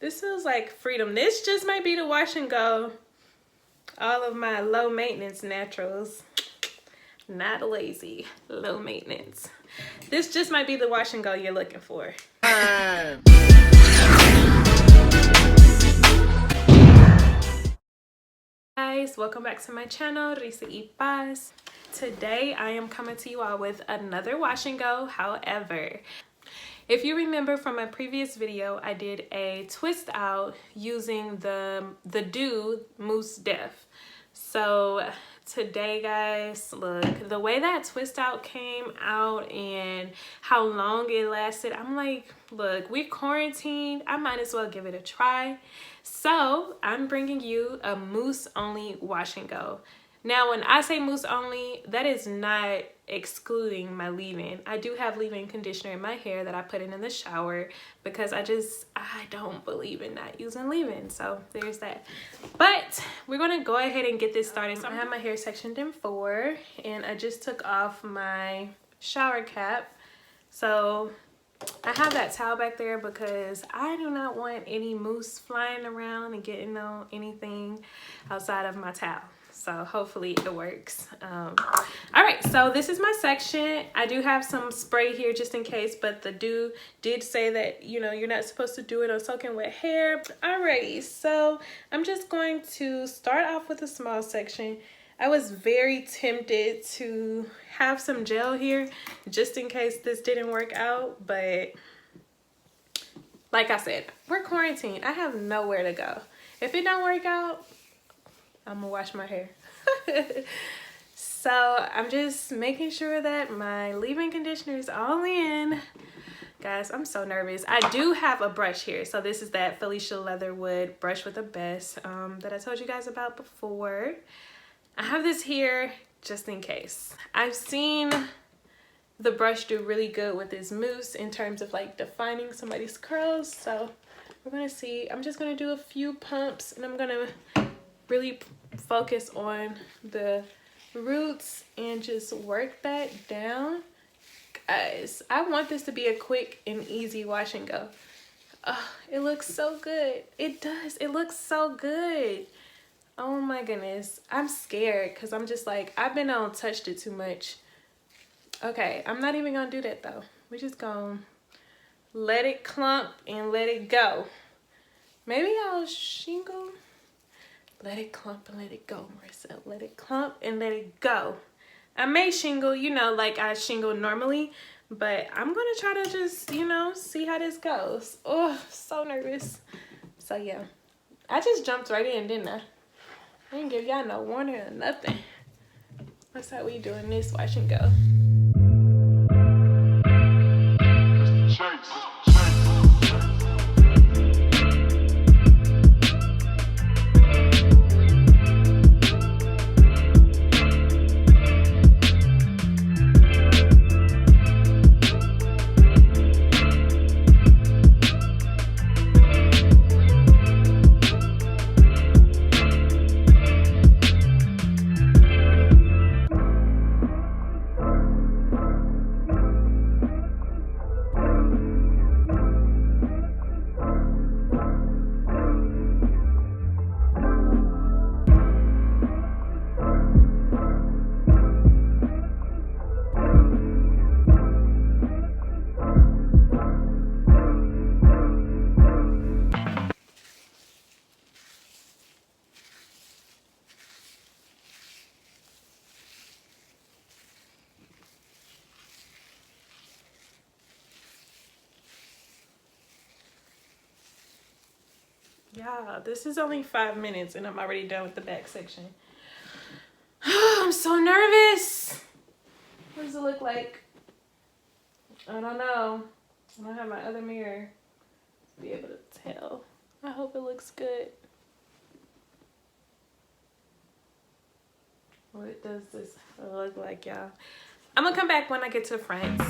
This feels like freedom. This just might be the wash and go. All of my low maintenance naturals. Not lazy, low maintenance. This just might be the wash and go you're looking for. Guys, welcome back to my channel, Risa y Paz. Today I am coming to you all with another wash and go. However, if you remember from my previous video, I did a twist out using the Doux Mousse DEF. So today, guys, look, the way that twist out came out and how long it lasted, I'm like, look, we're quarantined, I might as well give it a try. So I'm bringing you a mousse only wash and go. Now, when I say mousse only, that is not excluding my leave-in. I do have leave-in conditioner in my hair that I put in the shower because I don't believe in not using leave-in. So there's that. But we're gonna go ahead and get this started. So I have my hair sectioned in 4 and I just took off my shower cap. So I have that towel back there because I do not want any mousse flying around and getting on anything outside of my towel. So hopefully it works. All right, so this is my section. I do have some spray here just in case, but the Doux did say that, you know, you're not supposed to do it on soaking wet hair. Alrighty, so I'm just going to start off with a small section. I was very tempted to have some gel here just in case this didn't work out, but like I said, we're quarantined. I have nowhere to go. If it don't work out, I'm gonna wash my hair. So I'm just making sure that my leave-in conditioner is all in. Guys, I'm so nervous. I do have a brush here. So this is that Felicia Leatherwood brush with the best that I told you guys about before. I have this here just in case. I've seen the brush do really good with this mousse in terms of like defining somebody's curls. So we're gonna see. I'm just gonna do a few pumps and I'm gonna really focus on the roots and just work that down. Guys, I want this to be a quick and easy wash and go. Oh, it looks so good. It does. It looks so good. Oh my goodness. I'm scared because I'm just like, I've been on touched it too much. Okay, I'm not even gonna do that though. We're just gonna let it clump and let it go. Maybe I'll shingle. Let it clump and let it go, Marissa. Let it clump and let it go. I may shingle, you know, like I shingle normally, but I'm gonna try to just, you know, see how this goes. Oh, so nervous. So yeah, I just jumped right in, didn't I? I didn't give y'all no warning or nothing. That's how we doing this wash and go. Yeah, this is only 5 minutes and I'm already done with the back section. I'm so nervous. What does it look like? I don't know. I don't have my other mirror to be able to tell. I hope it looks good. What does this look like, y'all? I'm gonna come back when I get to France.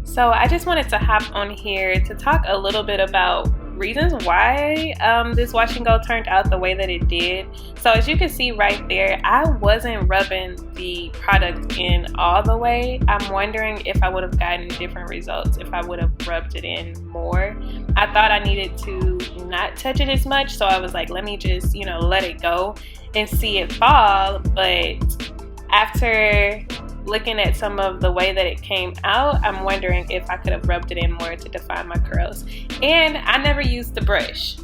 So I just wanted to hop on here to talk a little bit about reasons why this wash and go turned out the way that it did. So as you can see right there, I wasn't rubbing the product in all the way. I'm wondering if I would have gotten different results if I would have rubbed it in more. I thought I needed to not touch it as much, so I was like, let me just, you know, let it go and see it fall. But after looking at some of the way that it came out, I'm wondering if I could have rubbed it in more to define my curls. And I never used the brush.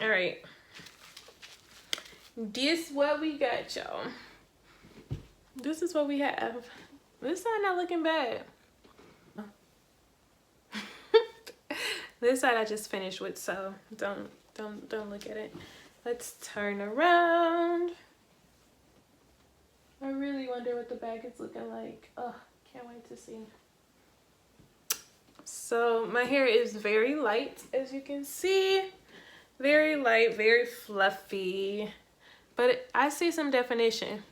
All right, this what we got, y'all. This is what we have. This side not looking bad. This side I just finished with, so don't look at it. Let's turn around. I really wonder what the back is looking like. Oh, can't wait to see. So my hair is very light, as you can see. Very light, very fluffy. But I see some definition.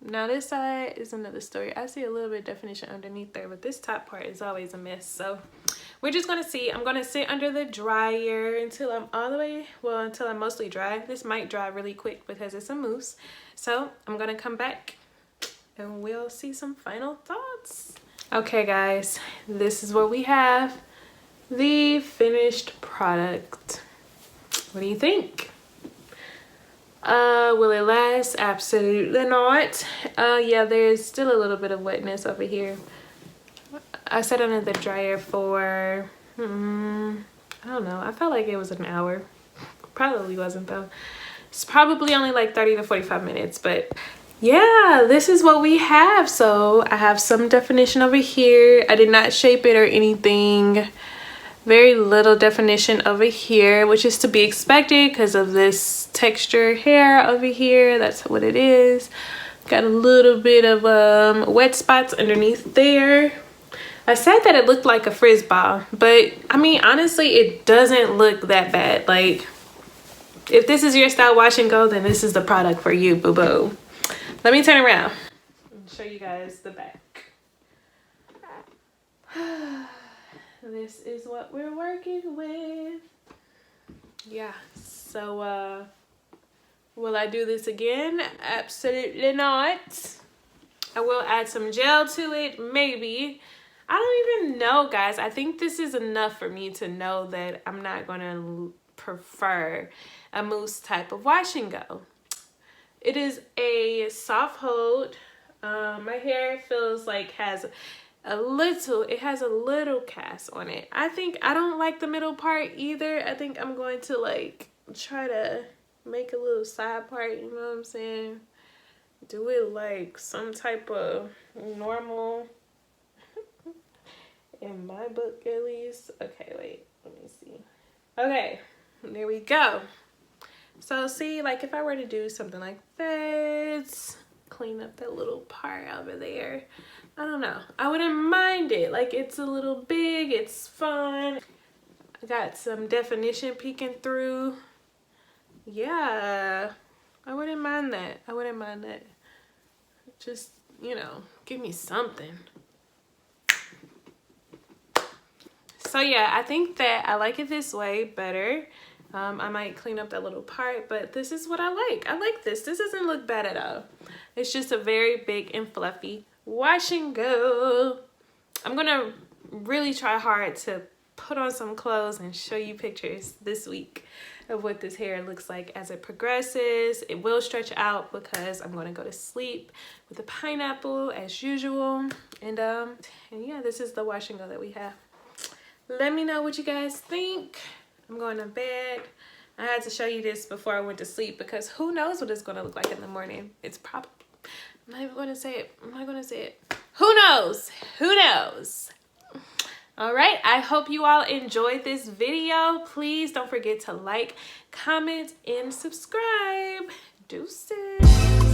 Now this side is another story. I see a little bit of definition underneath there, but this top part is always a mess. So we're just gonna see. I'm gonna sit under the dryer until I'm all the way, well, until I'm mostly dry. This might dry really quick because it's a mousse. So I'm gonna come back and we'll see some final thoughts. Okay guys, this is what we have. The finished product. What do you think? Will it last? Absolutely not. Yeah, there's still a little bit of wetness over here. I sat under the dryer for, I don't know. I felt like it was an hour. Probably wasn't though. It's probably only like 30 to 45 minutes, but yeah, this is what we have. So I have some definition over here. I did not shape it or anything. Very little definition over here, which is to be expected because of this texture hair over here. That's what it is. Got a little bit of wet spots underneath there. I said that it looked like a frizz ball, but I mean, honestly, it doesn't look that bad. Like, if this is your style wash and go, then this is the product for you, boo-boo. Let me turn around and show you guys the back. This is what we're working with. Yeah, so will I do this again? Absolutely not. I will add some gel to it, maybe. I don't even know, guys. I think this is enough for me to know that I'm not gonna prefer a mousse type of wash and go. It is a soft hold. My hair feels like it has a little cast on it. I don't like the middle part either. I think I'm going to like try to make a little side part, you know what I'm saying? Do it like some type of normal, in my book at least. Okay, wait, let me see. Okay, there we go. So see, like if I were to do something like this, clean up that little part over there, I don't know, I wouldn't mind it. Like, it's a little big, it's fun. I got some definition peeking through. Yeah, I wouldn't mind that. I wouldn't mind that. Just, you know, give me something. So yeah, I think that I like it this way better. I might clean up that little part, but this is what I like. I like this. This doesn't look bad at all. It's just a very big and fluffy wash and go. I'm gonna really try hard to put on some clothes and show you pictures this week of what this hair looks like as it progresses. It will stretch out because I'm going to go to sleep with a pineapple as usual. And yeah, this is the wash and go that we have. Let me know what you guys think. I'm going to bed. I had to show you this before I went to sleep because who knows what it's going to look like in the morning. It's probably, I'm not even going to say it. I'm not going to say it. Who knows? Who knows? All right, I hope you all enjoyed this video. Please don't forget to like, comment, and subscribe. Deuces.